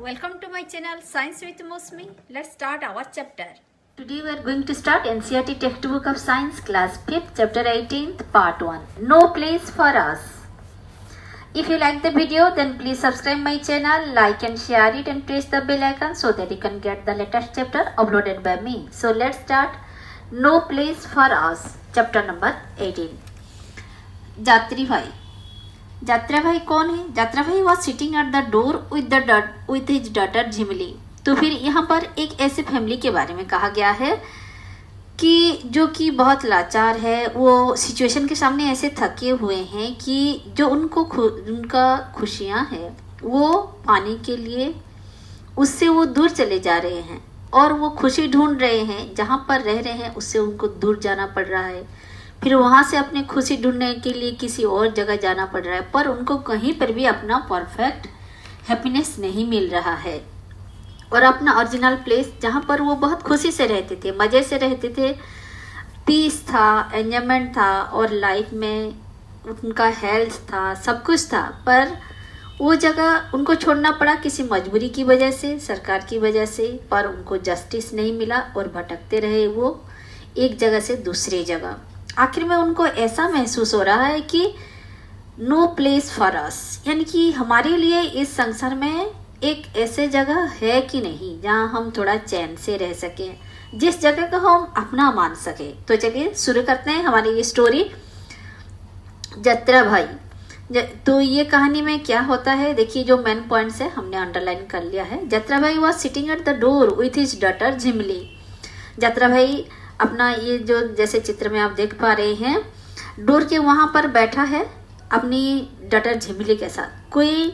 Welcome to my channel Science with Mosmi. Let's start our chapter. Today we are going to start NCERT textbook of Science class 5th chapter 18th part 1 No Place for Us. If you like the video then please subscribe my channel, like and share it and press the bell icon so that you can get the latest chapter uploaded by me. So let's start No Place for Us chapter number 18. Jatri Bhai. यात्रा भाई कौन है? यात्रा भाई was sitting at the door with his daughter Jhimli. तो फिर यहाँ पर एक ऐसे फैमिली के बारे में कहा गया है कि जो कि बहुत लाचार है. वो सिचुएशन के सामने ऐसे थके हुए हैं कि जो उनका खुशियाँ है वो पाने के लिए उससे वो दूर चले जा रहे हैं और वो खुशी ढूंढ रहे हैं. जहाँ पर रह रहे हैं उससे उनको दूर जाना पड़ रहा है. फिर वहाँ से अपने खुशी ढूंढने के लिए किसी और जगह जाना पड़ रहा है, पर उनको कहीं पर भी अपना परफेक्ट हैप्पीनेस नहीं मिल रहा है. और अपना ओरिजिनल प्लेस जहाँ पर वो बहुत खुशी से रहते थे, मज़े से रहते थे, पीस था, एंजॉयमेंट था और लाइफ में उनका हेल्थ था, सब कुछ था, पर वो जगह उनको छोड़ना पड़ा किसी मजबूरी की वजह से, सरकार की वजह से. पर उनको जस्टिस नहीं मिला और भटकते रहे वो एक जगह से दूसरी जगह. आखिर में उनको ऐसा महसूस हो रहा है कि नो प्लेस फॉर अस, यानी कि हमारे लिए इस संसार में एक ऐसे जगह है कि नहीं जहाँ हम थोड़ा चैन से रह सकें, जिस जगह को हम अपना मान सके. तो चलिए शुरू करते हैं हमारी ये स्टोरी यात्रा भाई. तो ये कहानी में क्या होता है देखिए, जो मेन पॉइंट्स है हमने अंडरलाइन कर लिया है. यात्रा भाई was sitting at the door with his daughter Jhimli. Yatra भाई अपना ये जो जैसे चित्र में आप देख पा रहे हैं, डोर के वहाँ पर बैठा है अपनी डॉटर झिमली के साथ. कोई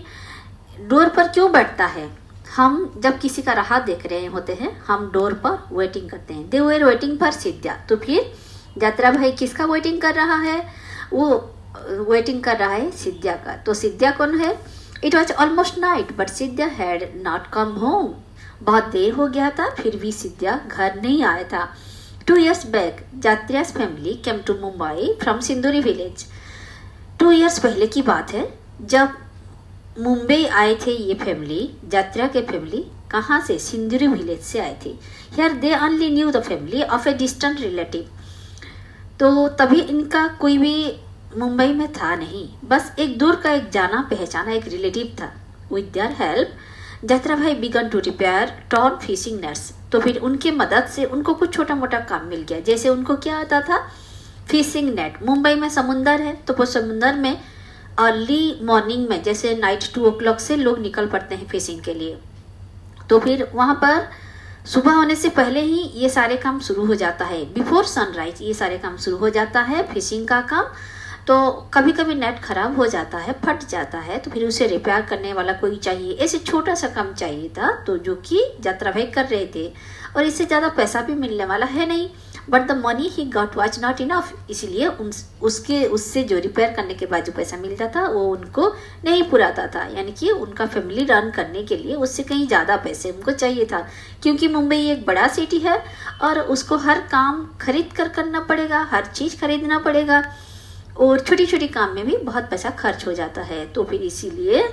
डोर पर क्यों बैठता है? हम जब किसी का राह देख रहे होते हैं हम डोर पर वेटिंग करते हैं. दे वर वेटिंग फॉर सिद्धा. तो फिर यात्रा भाई किसका वेटिंग कर रहा है? वो वेटिंग कर रहा है सिद्धा का. तो सिद्धा कौन है? It was almost night but सिद्धा हैड नॉट कम होम. बहुत देर हो गया था फिर भी सिद्धा घर नहीं आया था. 2 years back, Yatra's family came to Mumbai from Sinduri village. 2 years पहले की बात है जब मुंबई आए थे ये फैमिली. यात्रा के फैमिली कहाँ से? सिंदूरी विलेज से आए थे. Here they only knew the family of a distant relative. तो तभी इनका कोई भी मुंबई में था नहीं, बस एक दूर का एक जाना पहचाना एक रिलेटिव था. With their help, यात्रा भाई began to repair torn fishing nets. तो फिर उनके मदद से उनको कुछ छोटा मोटा काम मिल गया. जैसे उनको क्या आता था? Fishing net. मुंबई में समुंदर है तो वो समुंदर में अर्ली मॉर्निंग में जैसे नाइट 2 o'clock से लोग निकल पड़ते हैं फिशिंग के लिए. तो फिर वहाँ पर सुबह होने से पहले ही ये सारे काम शुरू हो जाता है. बिफोर सनराइज ये सारे काम शुरू हो जाता है फिशिंग का काम. तो कभी कभी नेट खराब हो जाता है, फट जाता है, तो फिर उसे रिपेयर करने वाला कोई चाहिए. ऐसे छोटा सा काम चाहिए था तो जो कि यात्रा भाई कर रहे थे. और इससे ज़्यादा पैसा भी मिलने वाला है नहीं, but the money he got was not enough. इसलिए उससे जो रिपेयर करने के बाद जो पैसा मिलता था वो उनको नहीं पुराता था. यानी कि उनका फैमिली रन करने के लिए उससे कहीं ज़्यादा पैसे उनको चाहिए था, क्योंकि मुंबई एक बड़ा सिटी है और उसको हर काम खरीद कर करना पड़ेगा, हर चीज़ खरीदना पड़ेगा और छोटी छोटी काम में भी बहुत पैसा खर्च हो जाता है. तो फिर इसीलिए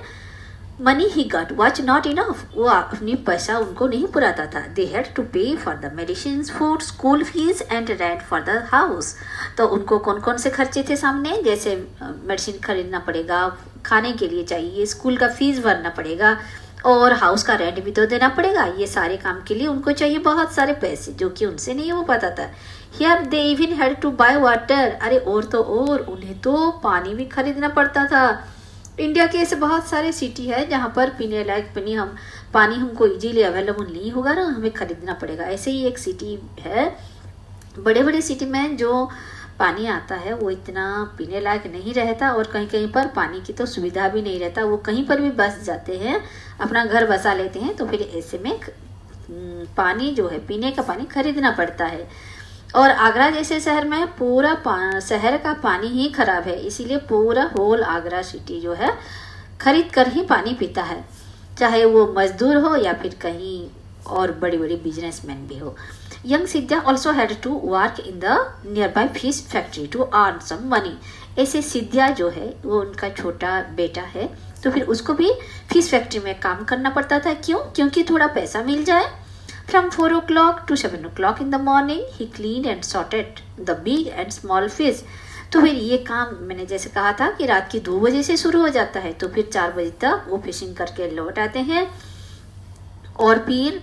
money he got was not enough. वो अपनी पैसा उनको नहीं पुराता था. दे हैड टू पे for the medicine, food, school fees and rent for the house. तो उनको कौन कौन से खर्चे थे सामने? जैसे मेडिसिन खरीदना पड़ेगा, खाने के लिए चाहिए, स्कूल का फीस भरना पड़ेगा और हाउस का रेंट भी तो देना पड़ेगा. ये सारे काम के लिए उनको चाहिए बहुत सारे पैसे, जो कि उनसे नहीं हो पाता था. Here they even had to buy water. अरे और तो और उन्हें तो पानी भी खरीदना पड़ता था. इंडिया के ऐसे बहुत सारे सिटी है जहाँ पर पीने लायक पानी हमको इजीली अवेलेबल नहीं होगा ना, हमें खरीदना पड़ेगा. ऐसे ही एक सिटी है, बड़े बड़े सिटी में जो पानी आता है वो इतना पीने लायक नहीं रहता और कहीं कहीं पर पानी की तो सुविधा भी नहीं रहता. वो कहीं पर भी बस जाते हैं, अपना घर बसा लेते हैं, तो फिर ऐसे में पानी जो है पीने का पानी खरीदना पड़ता है. और आगरा जैसे शहर में पूरा शहर का पानी ही खराब है, इसीलिए पूरा होल आगरा सिटी जो है खरीद कर ही पानी पीता है, चाहे वो मजदूर हो या फिर कहीं और बड़ी बड़ी बिजनेसमैन भी हो. Young Siddha also had to work in the nearby fish factory to earn some money. ऐसे सिद्धा जो है वो उनका छोटा बेटा है तो फिर उसको भी फिश फैक्ट्री में काम करना पड़ता था। क्यों? क्योंकि थोड़ा पैसा मिल जाए। From 4 o'clock to 7 o'clock in the morning, he cleaned and sorted the big and small fish. तो फिर ये काम मैंने जैसे कहा था कि रात की 2 बजे से शुरू हो जाता है, तो फिर 4 बजे तक वो फिशिंग करके लौट आते हैं। और फिर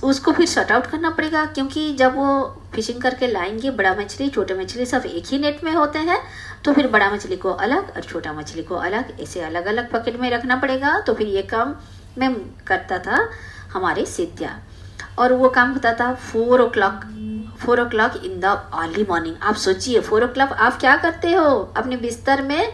उसको फिर शट आउट करना पड़ेगा, क्योंकि जब वो फिशिंग करके लाएंगे बड़ा मछली छोटे मछली सब एक ही नेट में होते हैं, तो फिर बड़ा मछली को अलग और छोटा मछली को अलग, ऐसे अलग अलग पकेट में रखना पड़ेगा। तो फिर ये काम मैं करता था हमारे सिद्ध्या, और वो काम होता था 4 o'clock in the early morning. आप सोचिए 4 o'clock आप क्या करते हो अपने बिस्तर में,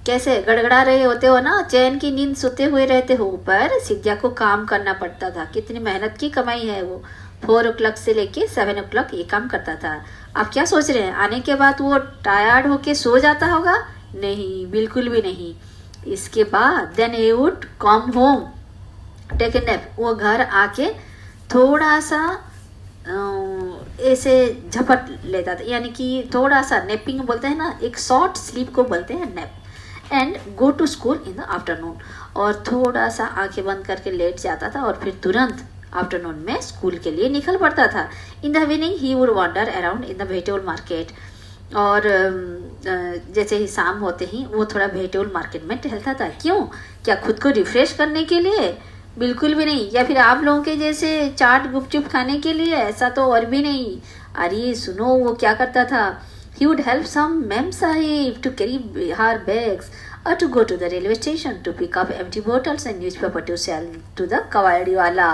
कैसे गड़गड़ा रहे होते हो ना, चैन की नींद सोते हुए रहते हो। ऊपर सिद्ध्या को काम करना पड़ता था, कितनी मेहनत की कमाई है वो। 4 o'clock से लेके 7 o'clock ये काम करता था। आप क्या सोच रहे हैं, आने के बाद वो टायर्ड होके सो जाता होगा? नहीं, बिल्कुल भी नहीं। इसके बाद then he would come home take a nap. वो घर आके थोड़ा सा ऐसे झपट लेता था, यानी कि थोड़ा सा नेपिंग बोलते हैं ना, एक शॉर्ट स्लीप को बोलते हैं nap. And go to school in the afternoon, और थोड़ा सा आंखें बंद करके लेट जाता था और फिर तुरंत आफ्टरनून में स्कूल के लिए निकल पड़ता था। In the evening he would wander around in the vegetable market, और जैसे ही शाम होते ही वो थोड़ा वेजिटेबल मार्केट में टहलता था। क्यों? क्या खुद को रिफ्रेश करने के लिए? बिल्कुल भी नहीं। या फिर आप लोगों के जैसे चाट गुपचुप खाने के लिए? ऐसा तो और भी नहीं। अरे सुनो, वो क्या करता था, he would help some mem sahib to carry her bags or to go to the railway station to pick up empty bottles and newspaper to sell to the कबाड़ी वाला।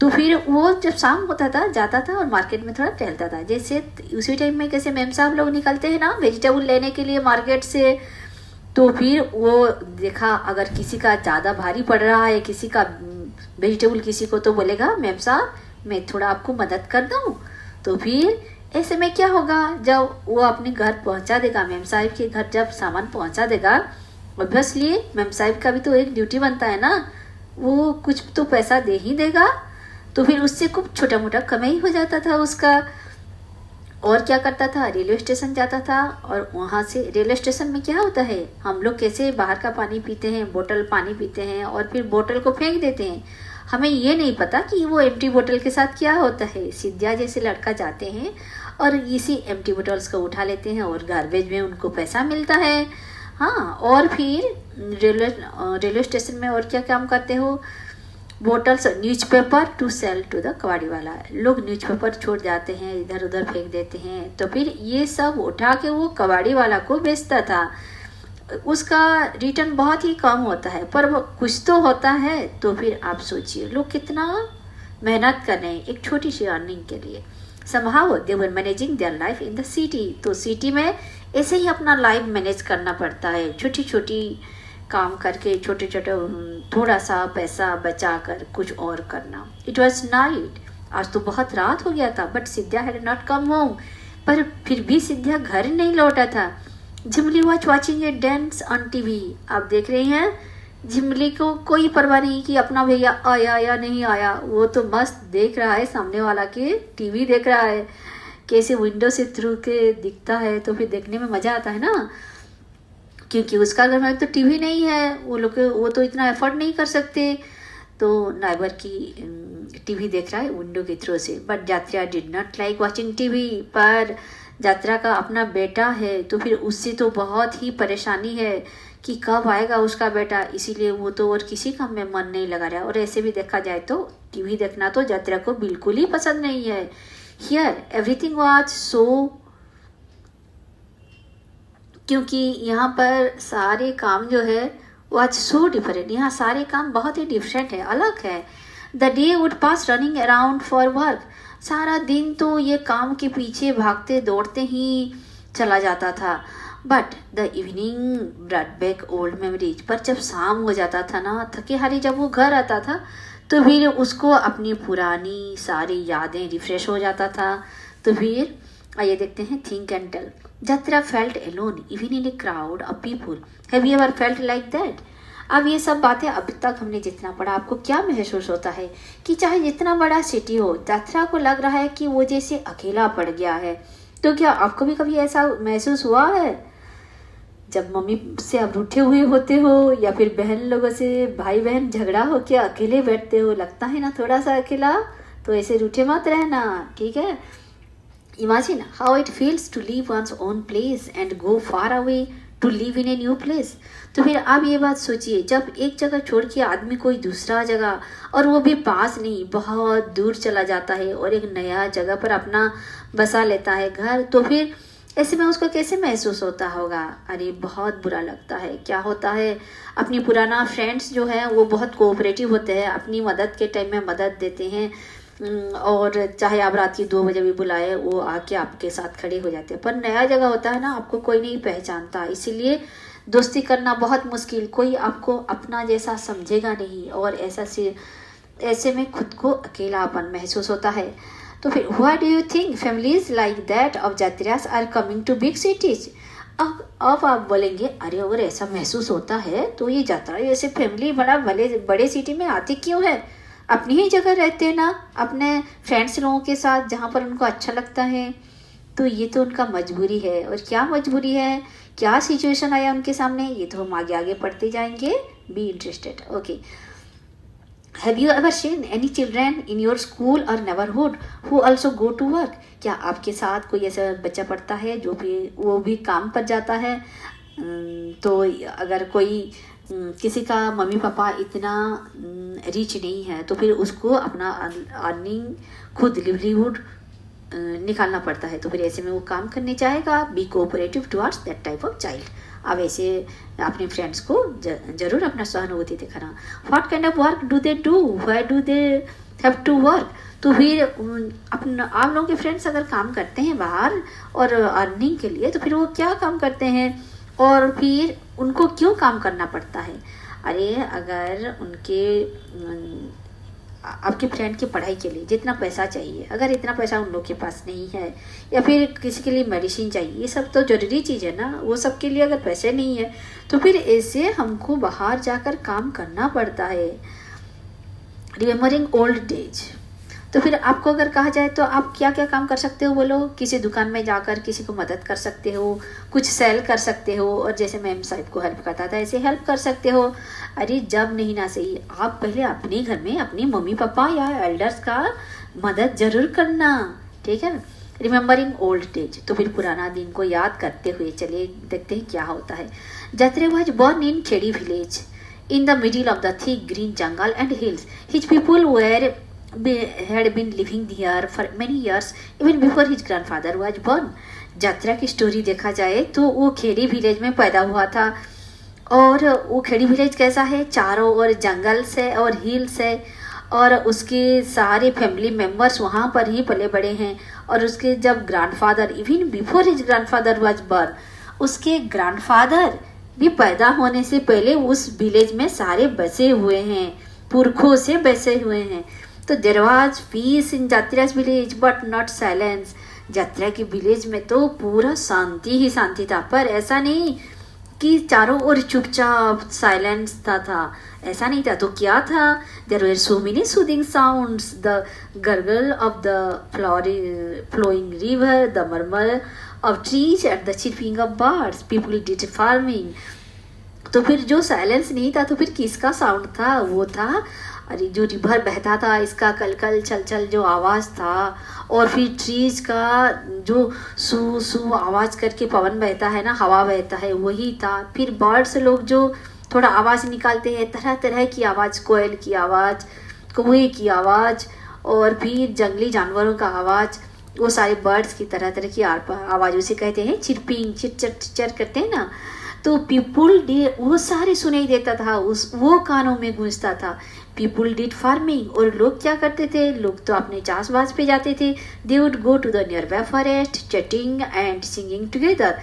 तो फिर वो जब शाम होता था जाता था और मार्केट में थोड़ा टहलता था। जैसे उसी टाइम में कैसे मेम साहब लोग निकलते हैं ना वेजिटेबल लेने के लिए मार्केट से, तो फिर वो देखा अगर किसी का ज़्यादा भारी पड़ रहा है किसी का वेजिटेबल किसी को, तो बोलेगा मेम साहब मैं थोड़ा आपको मदद कर दूँ। तो फिर ऐसे में क्या होगा, जब वो अपने घर पहुंचा देगा, मेम साहिब के घर जब सामान पहुंचा देगा, ऑब्वियसली मेम साहिब का भी तो एक ड्यूटी बनता है ना, वो कुछ तो पैसा दे ही देगा। तो फिर उससे कुछ छोटा मोटा कमाई हो जाता था उसका। और क्या करता था, रेलवे स्टेशन जाता था, और वहाँ से रेलवे स्टेशन में क्या होता है, हम लोग कैसे बाहर का पानी पीते हैं, बोतल पानी पीते हैं और फिर बोतल को फेंक देते हैं। हमें ये नहीं पता कि वो एम्प्टी बोतल के साथ क्या होता है। सिद्ध्या जैसे लड़का जाते हैं और इसी एम्प्टी बोतल्स को उठा लेते हैं और गार्बेज में उनको पैसा मिलता है। हाँ, और फिर रेलवे स्टेशन में और क्या काम करते हो, bottles newspaper to sell to the कबाड़ी वाला। लोग न्यूज़पेपर छोड़ जाते हैं, इधर उधर फेंक देते हैं, तो फिर ये सब उठा के वो कबाड़ी वाला को बेचता था। उसका रिटर्न बहुत ही कम होता है, पर वो कुछ तो होता है। तो फिर आप सोचिए लोग कितना मेहनत कर रहे हैं एक छोटी सी अर्निंग के लिए। somehow they were managing their life in the city। तो सिटी में ऐसे ही अपना लाइफ मैनेज करना पड़ता है, छोटी छोटी काम करके, छोटे छोटे थोड़ा सा पैसा बचा कर कुछ और करना। इट वॉज नाइट, आज तो बहुत रात हो गया था, but Siddhya had not come home. पर फिर भी सिद्ध्या घर नहीं लौटा था। Jhimli watch watching a dance on TV. आप देख रहे हैं, झिमली को कोई परवाह नहीं कि अपना भैया आया या नहीं आया, वो तो मस्त देख रहा है सामने वाला के टीवी देख रहा है, कैसे विंडो से थ्रू के दिखता है। तो फिर देखने में मज़ा आता है ना, क्योंकि उसका घर में तो टीवी नहीं है, वो तो इतना एफर्ट नहीं कर सकते। तो नाइबर की टीवी देख रहा है विंडो के थ्रू से। बट यात्रा did not like watching TV. पर यात्रा का अपना बेटा है, तो फिर उससे तो बहुत ही परेशानी है कि कब आएगा उसका बेटा, इसीलिए वो तो और किसी काम में मन नहीं लगा रहा। और ऐसे भी देखा जाए तो टीवी देखना तो यात्रा को बिल्कुल ही पसंद नहीं है। हियर एवरीथिंग वाज सो, क्योंकि यहाँ पर सारे काम जो है वाज सो डिफरेंट, यहाँ सारे काम बहुत ही डिफरेंट है, अलग है। The day would pass running around for work. सारा दिन तो ये काम के पीछे भागते दौड़ते ही चला जाता था। But the evening brought back old memories. पर जब शाम हो जाता था ना, थके हारे जब वो घर आता था, तो फिर उसको अपनी पुरानी सारी यादें रिफ्रेश हो जाता था। तो फिर आइए देखते हैं think and tell. Yatra felt alone even in a crowd of people. Have you ever felt like that? अब ये सब बातें अभी तक हमने जितना पढ़ा, आपको क्या महसूस होता है कि चाहे जितना बड़ा सिटी हो, यात्रा को लग रहा है कि वो जैसे अकेला पड़ गया है। तो क्या आपको भी कभी ऐसा महसूस हुआ है? जब मम्मी से आप रूठे हुए होते हो या फिर बहन लोगों से, भाई बहन झगड़ा हो के अकेले बैठते हो, लगता है ना थोड़ा सा अकेला, तो ऐसे रूठे मत रहना, ठीक है। Imagine how it feels to leave one's own place and go far away to live in a new place. तो फिर आप ये बात सोचिए, जब एक जगह छोड़ के आदमी कोई दूसरा जगह, और वो भी पास नहीं, बहुत दूर चला जाता है और एक नया जगह पर अपना बसा लेता है घर, तो फिर ऐसे में उसको कैसे महसूस होता होगा? अरे बहुत बुरा लगता है। क्या होता है, अपनी पुराना फ्रेंड्स जो है वो बहुत कोऑपरेटिव होते हैं, अपनी मदद के टाइम में मदद देते हैं, और चाहे आप रात की 2 बजे भी बुलाए, वो आके आपके साथ खड़े हो जाते हैं। पर नया जगह होता है ना, आपको कोई नहीं पहचानता, इसीलिए दोस्ती करना बहुत मुश्किल, कोई आपको अपना जैसा समझेगा नहीं, और ऐसे में खुद को अकेलापन महसूस होता है। तो फिर what do you think families like that of Jatriya's are coming to big cities. अब आप बोलेंगे, अरे अगर ऐसा महसूस होता है तो ये यात्रा ऐसे फैमिली बड़े सिटी में आती क्यों है? अपनी ही जगह रहते हैं ना, अपने फ्रेंड्स लोगों के साथ जहाँ पर उनको अच्छा लगता है। तो ये तो उनका मजबूरी है। और क्या मजबूरी है, क्या सिचुएशन आया उनके सामने, ये तो हम आगे आगे पढ़ते जाएंगे। Be interested. Okay, have you ever seen any children in your school or neighbourhood who also go to work. क्या आपके साथ कोई ऐसा बच्चा पढ़ता है जो भी वो भी काम पर जाता है? तो अगर कोई किसी का मम्मी पापा इतना रिच नहीं है, तो फिर उसको अपना अर्निंग खुद लिवलीहुड निकालना पड़ता है, तो फिर ऐसे में वो काम करने जाएगा। Be cooperative towards that type of child. अब ऐसे अपने फ्रेंड्स को जरूर अपना सहानुभूति दिखाना। What kind of work do they do, why do they have to work. तो फिर आप लोगों के फ्रेंड्स अगर काम करते हैं बाहर और अर्निंग के लिए, तो फिर वो क्या काम करते हैं और फिर उनको क्यों काम करना पड़ता है? अरे अगर आपके फ्रेंड की पढ़ाई के लिए जितना पैसा चाहिए, अगर इतना पैसा उन लोग के पास नहीं है, या फिर किसी के लिए मेडिसिन चाहिए, ये सब तो जरूरी चीज़ है ना, वो सब के लिए अगर पैसे नहीं है, तो फिर ऐसे हमको बाहर जाकर काम करना पड़ता है। Remembering old days. तो फिर आपको अगर कहा जाए तो आप क्या क्या काम कर सकते हो बोलो? किसी दुकान में जाकर किसी को मदद कर सकते हो, कुछ सेल कर सकते हो, और जैसे मैम साहिब को हेल्प करता था ऐसे हेल्प कर सकते हो। अरे जब नहीं ना सही, आप पहले अपने घर में अपने मम्मी पापा या एल्डर्स का मदद जरूर करना, ठीक है। Remembering old days. तो फिर पुराना दिन को याद करते हुए चलिए देखते हैं क्या होता है। जात्रे was born in Chedi village in the middle of the thick green jungle and hills. His people had been living there for many years even before his grandfather was born. जात्रा की स्टोरी देखा जाए तो वो Khedi village में पैदा हुआ था, और वो खेड़ी विलेज कैसा है, चारों ओर जंगल से और हिल्स है, और उसके सारे फैमिली मेम्बर्स वहाँ पर ही पले बड़े हैं। और उसके जब grandfather, even before his grandfather was born, उसके ग्रैंडफादर भी पैदा होने से पहले उस विलेज में सारे बसे हुए हैं, पुरखों से बसे हुए हैं। तो there was peace in Jatriya's village but not silence. Jatra के विलेज में तो पूरा शांति ही शांति था, पर ऐसा नहीं कि चारों ओर चुपचाप साइलेंस था, ऐसा नहीं था। तो क्या था? There were so many soothing sounds, the gurgle of the flowing river, the murmur of trees and the chirping of birds. People did farming. तो फिर जो साइलेंस नहीं था तो फिर किसका साउंड था? वो था, अरे जो रिवर बहता था इसका कलकल छलछल जो आवाज़ था, और फिर ट्रीज का जो सू सू आवाज़ करके पवन बहता है ना, हवा बहता है, वही था। फिर बर्ड्स लोग जो थोड़ा आवाज़ निकालते हैं, तरह तरह की आवाज़, कोयल की आवाज़, कौवे की आवाज़, और फिर जंगली जानवरों का आवाज़, वो सारे बर्ड्स की तरह तरह की आवाज़, उसे कहते हैं चिरपिंग, चिर करते हैं ना। तो पीपुल डे वो सारे सुनाई देता था, वो कानों में गूंजता था। पीपुल डिड फार्मिंग, और लोग क्या करते थे? लोग तो अपने चाषबास पे जाते थे। They would go to the nearby forest chatting and singing together.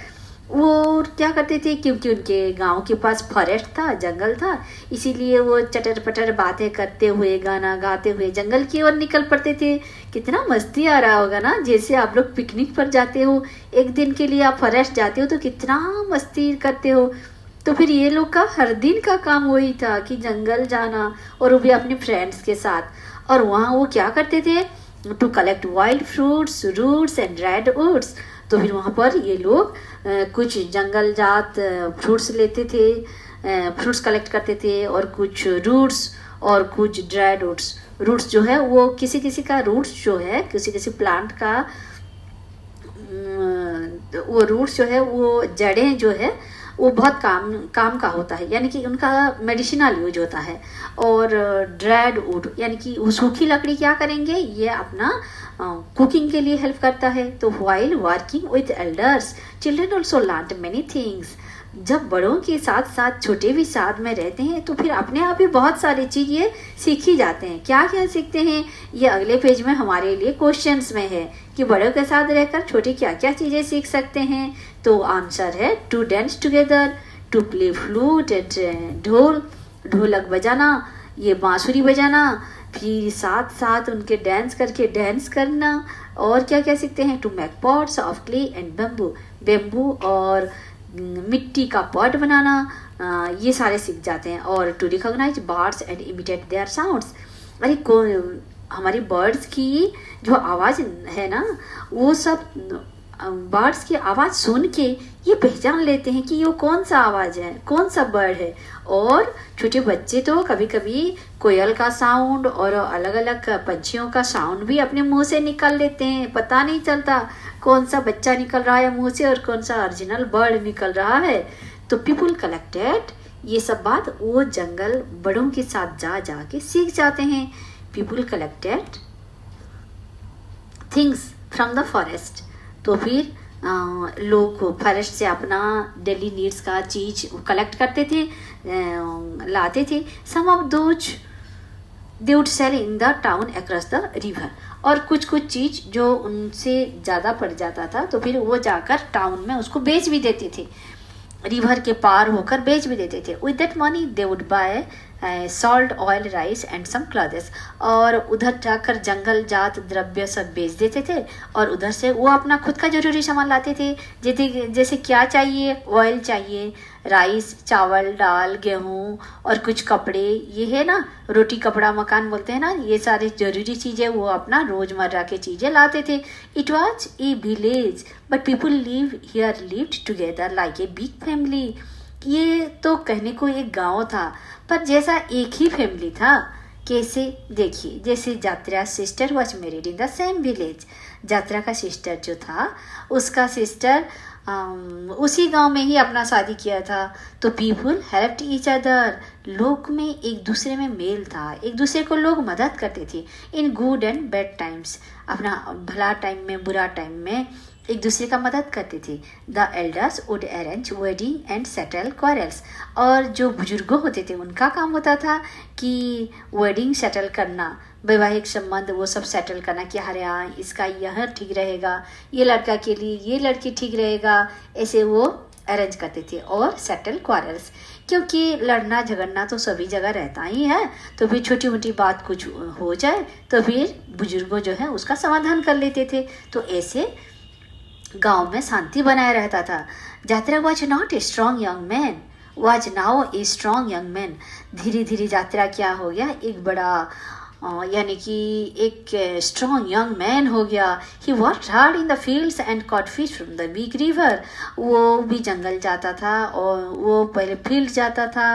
वो क्या करते थे? क्योंकि उनके गांव के पास फॉरेस्ट था, जंगल था, इसीलिए वो चटर पटर बातें करते हुए, गाना गाते हुए जंगल की ओर निकल पड़ते थे। कितना मस्ती आ रहा होगा ना, जैसे आप लोग पिकनिक पर जाते हो, एक दिन के लिए आप फॉरेस्ट जाते हो तो कितना मस्ती करते हो। तो फिर ये लोग का हर दिन का काम वही था कि जंगल जाना, और वो भी अपने फ्रेंड्स के साथ। और वहाँ वो क्या करते थे? To collect wild fruits, roots and red woods. तो फिर वहाँ पर ये लोग कुछ जंगल जात फ्रूट्स लेते थे, फ्रूट्स कलेक्ट करते थे, और कुछ रूट्स और कुछ ड्राई रूट्स जो है वो किसी किसी का रूट्स जो है किसी किसी प्लांट का वो रूट्स जो है वो जड़ें जो है वो बहुत काम का होता है, यानी कि उनका मेडिसिनल यूज होता है। और ड्राइड वुड यानी कि वो सूखी लकड़ी क्या करेंगे, ये अपना कुकिंग के लिए हेल्प करता है। तो while working with elders children also learn many things. जब बड़ों के साथ साथ छोटे भी साथ में रहते हैं तो फिर अपने आप ही बहुत सारी चीज़ें सीखी जाते हैं। क्या क्या सीखते हैं ये अगले पेज में हमारे लिए क्वेश्चंस में है कि बड़ों के साथ रहकर छोटे क्या क्या चीज़ें सीख सकते हैं। तो आंसर है to dance together, to play flute and dholak बजाना, ये बांसुरी बजाना, फिर साथ साथ उनके डांस करके डांस करना। और क्या क्या सीखते हैं, to make pots of clay and bamboo और मिट्टी का पॉट बनाना, ये सारे सीख जाते हैं। और to recognise birds and imitate their sounds. अरे हमारी बर्ड्स की जो आवाज़ है ना, वो सब बर्ड्स की आवाज़ सुन के ये पहचान लेते हैं कि ये कौन सा आवाज़ है, कौन सा बर्ड है। और छोटे बच्चे तो कभी कभी कोयल का साउंड और अलग अलग पंछियों का साउंड भी अपने मुंह से निकाल लेते हैं, पता नहीं चलता कौन सा बच्चा निकल रहा है मुंह से और कौन सा ओरिजिनल बर्ड निकल रहा है। तो पीपल कलेक्टेड, ये सब बात वो जंगल बड़ों के साथ जा के सीख जाते हैं। People collected things from the forest. तो फिर लोग फॉरेस्ट से अपना डेली नीड्स का चीज कलेक्ट करते थे, लाते थे। Some of those they would sell in the town across the river. और कुछ कुछ चीज जो उनसे ज़्यादा पड़ जाता था तो फिर वो जाकर टाउन में उसको बेच भी देते थे, रिवर के पार होकर बेच भी देते थे। With that money they would buy salt, oil, rice and some clothes. और उधर जाकर जंगल जात द्रव्य सब बेच देते थे और उधर से वो अपना खुद का जरूरी सामान लाते थे। जैसे क्या चाहिए, ऑयल चाहिए, राइस, चावल, दाल, गेहूँ और कुछ कपड़े, ये है ना रोटी कपड़ा मकान बोलते हैं ना, ये सारी जरूरी चीज़ें वो अपना रोजमर्रा की चीज़ें लाते थे। It was a village but people lived together like a big family. ये तो कहने को एक गांव था पर जैसा एक ही फैमिली था। कैसे, देखिए, जैसे यात्रा sister was married in the same village. यात्रा का सिस्टर जो था उसका सिस्टर उसी गांव में ही अपना शादी किया था। तो पीपल हेल्प्ड ईच अदर, लोग में एक दूसरे में मेल था, एक दूसरे को लोग मदद करते थे। In good and bad times, अपना भला टाइम में बुरा टाइम में एक दूसरे का मदद करते थे। The elders would arrange wedding and settle quarrels. और जो बुजुर्ग होते थे उनका काम होता था कि वेडिंग सेटल करना, वैवाहिक संबंध वो सब सेटल करना कि अरे हाँ इसका यह ठीक रहेगा, ये लड़का के लिए ये लड़की ठीक रहेगा, ऐसे वो अरेंज करते थे। और सेटल क्वारल्स, क्योंकि लड़ना झगड़ना तो सभी जगह रहता ही है, तो फिर छोटी मोटी बात कुछ हो जाए तो फिर बुजुर्गों जो है उसका समाधान कर लेते थे। तो ऐसे गांव में शांति बनाए रहता था। यात्रा was not a strong young man, was now a strong young man. धीरे धीरे यात्रा क्या हो गया, एक बड़ा यानी कि एक स्ट्रॉन्ग यंग मैन हो गया। He worked hard in the fields and caught fish from the big river. वो भी जंगल जाता था और वो पहले फील्ड जाता था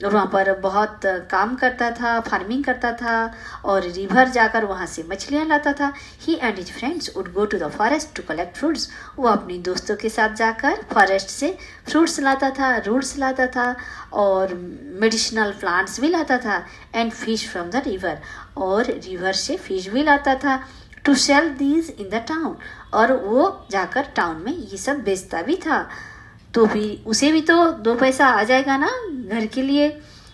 और वहाँ पर बहुत काम करता था, फार्मिंग करता था और रिवर जाकर वहाँ से मछलियाँ लाता था। He and his friends would go to the forest to collect fruits. वो अपने दोस्तों के साथ जाकर फॉरेस्ट से फ्रूट्स लाता था, रूट्स लाता था और मेडिसिनल प्लांट्स भी लाता था। And fish from the river, और रिवर से फिश भी लाता था। To sell these in the town, और वो जाकर टाउन में ये सब बेचता भी था। तो भी उसे भी तो दो पैसा आ जाएगा ना घर के लिए।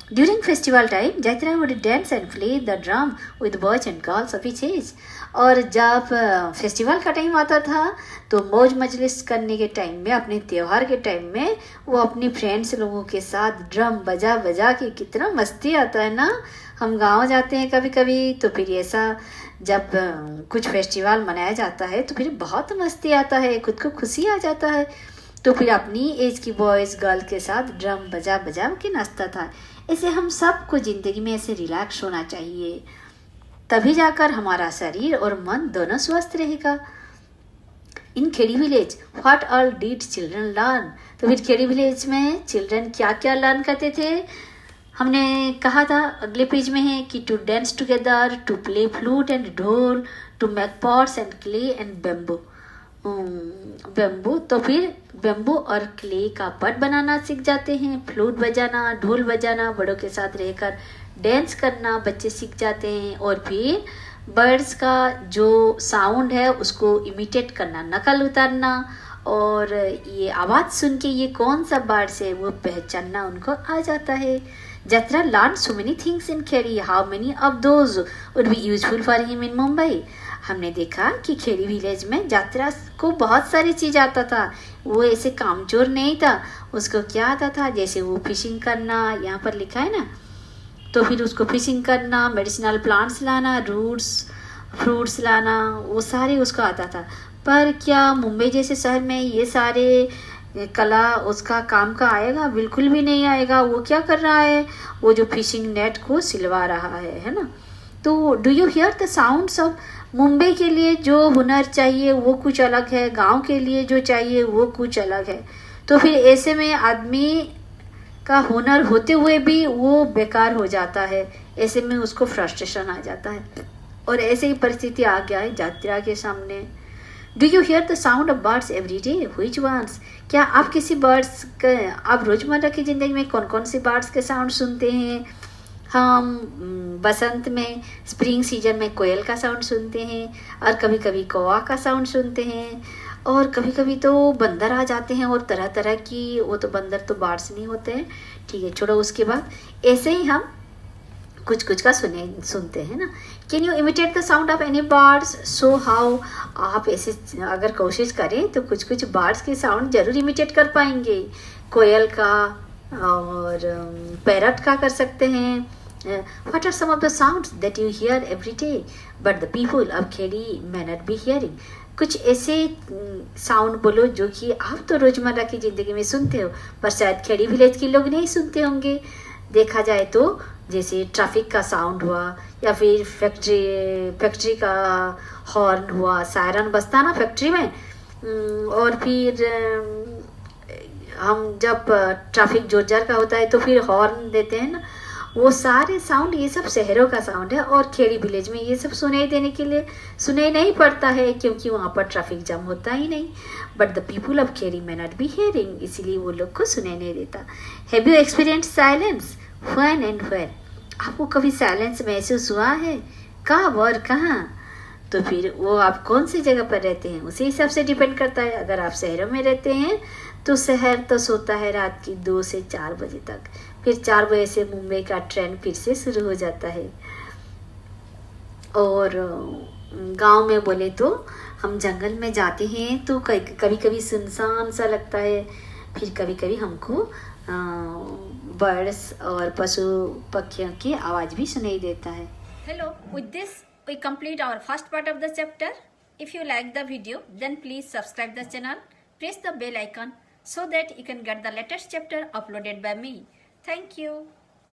ड्यूरिंग फेस्टिवल टाइम यात्रा would dance and play the drum with boys and girls of his age. और जब फेस्टिवल का टाइम आता था तो मौज मजलिस करने के टाइम में, अपने त्यौहार के टाइम में वो अपनी फ्रेंड्स लोगों के साथ ड्रम बजा बजा के, कितना मस्ती आता है ना। हम गाँव जाते हैं कभी कभी तो फिर ऐसा जब कुछ फेस्टिवल मनाया जाता है तो फिर बहुत मस्ती आता है, खुद को खुशी आ जाता है। तो फिर अपनी एज की बॉयज़ गर्ल के साथ ड्रम बजा बजा के नाचता था। ऐसे हम सबको ज़िंदगी में ऐसे रिलैक्स होना चाहिए, तभी जाकर हमारा शरीर और मन दोनों स्वस्थ रहेगा। In Khedi village what all did children learn. तो फिर खेड़ी विलेज में चिल्ड्रन क्या क्या लर्न करते थे, हमने कहा था अगले पेज में है कि to dance together, to play flute and dhol, to make pots and clay and bamboo. Bamboo, तो फिर बेम्बू और क्ले का पट बनाना सीख जाते हैं, फ्लूट बजाना, ढोल बजाना, बड़ों के साथ रहकर डांस करना बच्चे सीख जाते हैं, और फिर बर्ड्स का जो साउंड है उसको इमिटेट करना, नकल उतारना, और ये आवाज़ सुन के ये कौन सा बर्ड्स है वो पहचानना उनको आ जाता है। Jatra learned so many things in Kheri. How many of those would be useful for him in Mumbai? हमने देखा कि खेड़ी विलेज में यात्रा को बहुत सारी चीज़ आता था, वो ऐसे कामचोर नहीं था। उसको क्या आता था, जैसे वो फिशिंग करना, यहाँ पर लिखा है ना, तो फिर उसको फिशिंग करना, मेडिसिनल प्लांट्स लाना, रूट्स फ्रूट्स लाना, वो सारे उसको आता था। पर क्या मुंबई जैसे शहर में ये सारे कला उसका काम का आएगा? बिल्कुल भी नहीं आएगा। वो क्या कर रहा है, वो जो फिशिंग नेट को सिलवा रहा है ना। तो do you hear the sounds of, Mumbai के लिए जो हुनर चाहिए वो कुछ अलग है, गांव के लिए जो चाहिए वो कुछ अलग है। तो फिर ऐसे में आदमी का हुनर होते हुए भी वो बेकार हो जाता है, ऐसे में उसको फ्रस्ट्रेशन आ जाता है, और ऐसे ही परिस्थिति आ गया है यात्रा के सामने। Do you hear the sound of birds every day, which ones? क्या आप किसी बर्ड्स के, आप रोजमर्रा की ज़िंदगी में कौन कौन सी बर्ड्स के साउंड सुनते हैं? हम बसंत में, स्प्रिंग सीजन में कोयल का साउंड सुनते हैं, और कभी कभी कौवा का साउंड सुनते हैं, और कभी कभी तो बंदर आ जाते हैं, और तरह तरह की, वो तो बंदर तो बर्ड्स नहीं होते हैं, ठीक है छोड़ो। उसके बाद ऐसे ही हम कुछ कुछ का सुनते हैं ना। Can you imitate the sound of any birds? So how? आप ऐसे अगर कोशिश करें तो कुछ कुछ बर्ड्स के साउंड जरूर इमिटेट कर पाएंगे। कोयल का और पैरट का कर सकते हैं। What are some of the sounds that you hear every day but the people of Kheri may not be hearing? कुछ ऐसे साउंड बोलो जो कि आप तो रोजमर्रा की ज़िंदगी में सुनते हो, पर शायद खेड़ी विलेज के लोग नहीं सुनते होंगे। देखा जाए तो जैसे ट्रैफिक का साउंड हुआ, या फिर फैक्ट्री का हॉर्न हुआ, सायरन बजता ना फैक्ट्री में, और फिर हम जब ट्रैफिक जोर जार का होता है तो फिर हॉर्न देते हैं ना, वो सारे साउंड, ये सब शहरों का साउंड है, और खेड़ी विलेज में ये सब सुनाई देने के लिए सुनाई नहीं पड़ता है, क्योंकि वहाँ पर ट्रैफिक जाम होता ही नहीं। But the people of Kheri may not be hearing, इसीलिए वो लोग को सुनाई नहीं देता। Have you experience silence? When and where? आपको कभी साइलेंस महसूस हुआ है? कब और कहाँ? तो फिर वो आप कौन सी जगह पर रहते हैं उसी हिसाब से डिपेंड करता है। अगर आप शहरों में रहते हैं तो शहर तो सोता है रात की 2 से 4 बजे तक, फिर 4 बजे से मुंबई का ट्रेन फिर से शुरू हो जाता है। और गांव में बोले तो हम जंगल में जाते हैं तो कभी कभी सुनसान सा लगता है, फिर कभी कभी हमको बर्ड्स और पशु पक्षियों की आवाज़ भी सुनाई देता है। Hello, with this we complete our first part of the chapter. If you like the video, then please subscribe the channel, press the bell icon so that you can get the latest chapter uploaded by me. Thank you.